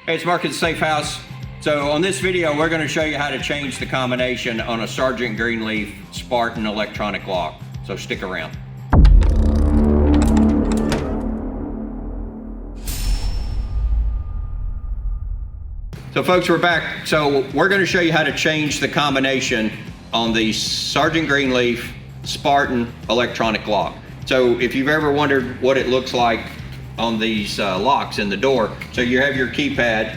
Hey, it's Mark at the Safe House. So on this video, we're going to show you how to change the combination on a Sargent Greenleaf Spartan electronic lock. So stick around. So folks, we're back. So we're going to show you how to change the combination on the Sargent Greenleaf Spartan electronic lock. So if you've ever wondered what it looks like on these locks in the door, so you have your keypad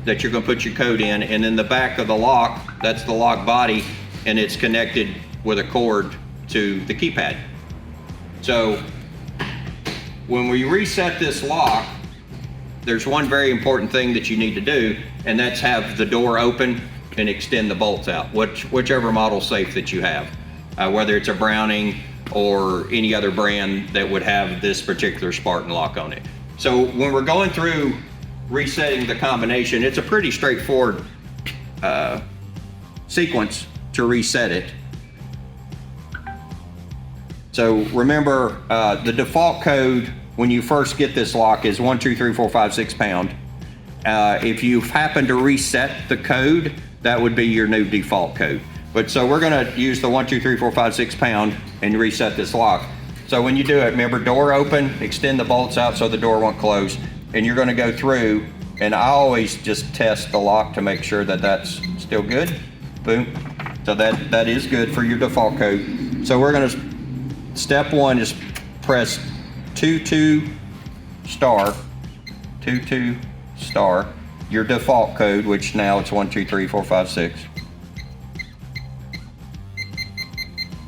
that you're going to put your code in, and in the back of the lock, that's the lock body, and it's connected with a cord to the keypad. So when we reset this lock, there's one very important thing that you need to do, and that's have the door open and extend the bolts out, whichever model safe that you have, whether it's a Browning or any other brand that would have this particular Spartan lock on it. So when we're going through resetting the combination, it's a pretty straightforward sequence to reset it. So remember, the default code when you first get this lock is 1, 2, 3, 4, 5, 6 pound. If you happen to reset the code, that would be your new default code. But so we're gonna use the 1, 2, 3, 4, 5, 6 pound and reset this lock. So when you do it, remember, door open, extend the bolts out so the door won't close, and you're gonna go through, and I always just test the lock to make sure that that's still good. Boom. So that is good for your default code. So we're gonna, step one is press 22 star, 22 star, your default code, which now it's 1, 2, 3, 4, 5, 6.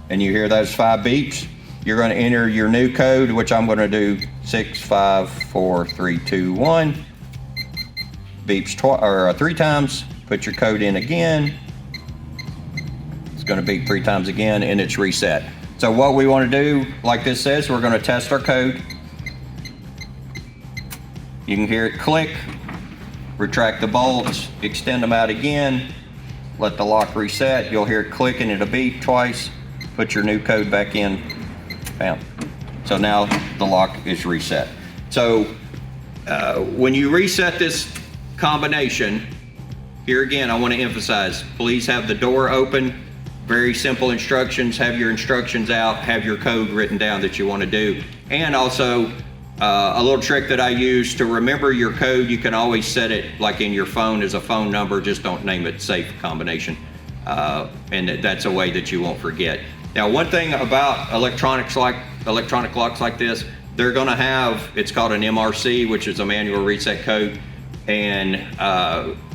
And you hear those 5 beeps. You're going to enter your new code, which I'm going to do 6, 5, 4, 3, 2, 1. Beeps 3 times. Put your code in again. It's going to beep 3 times again, and it's reset. So what we want to do, like this says, we're going to test our code. You can hear it click. Retract the bolts, extend them out again. Let the lock reset. You'll hear it click and it'll beep twice. Put your new code back in, bam. So now the lock is reset. So when you reset this combination, here again, I want to emphasize, please have the door open, very simple instructions, have your instructions out, have your code written down that you want to do. And also a little trick that I use to remember your code, you can always set it like in your phone as a phone number, just don't name it safe combination. And that's a way that you won't forget. Now, one thing about electronic locks like this, they're gonna have, it's called an MRC, which is a manual reset code. And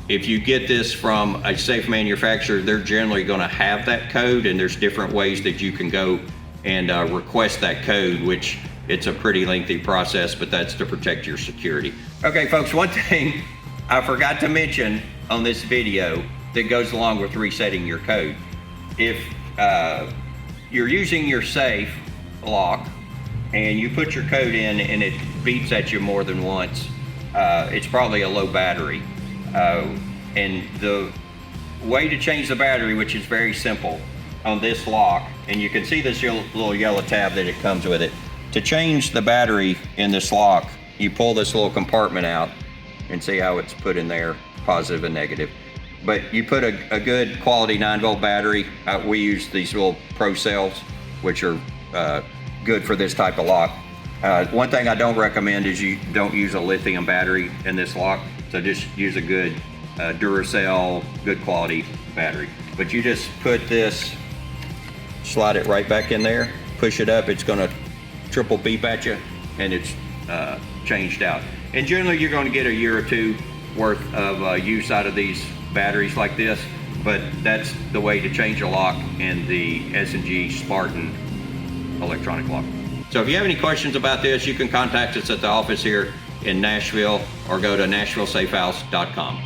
if you get this from a safe manufacturer, they're generally gonna have that code, and there's different ways that you can go and request that code, which it's a pretty lengthy process, but that's to protect your security. Okay, folks, one thing I forgot to mention on this video that goes along with resetting your code. If you're using your safe lock and you put your code in and it beeps at you more than once, it's probably a low battery. And the way to change the battery, which is very simple on this lock, and you can see this little yellow tab that it comes with it. To change the battery in this lock, you pull this little compartment out and see how it's put in there, positive and negative. But you put a good quality 9-volt battery. We use these little Pro cells, which are good for this type of lock. One thing I don't recommend is you don't use a lithium battery in this lock. So just use a good Duracell, good quality battery. But you just put this, slide it right back in there, push it up, it's gonna triple beep at you, and it's changed out. And generally you're going to get a year or two worth of use out of these batteries like this, but that's the way to change a lock in the S&G Spartan electronic lock. So if you have any questions about this, you can contact us at the office here in Nashville or go to nashvillesafehouse.com.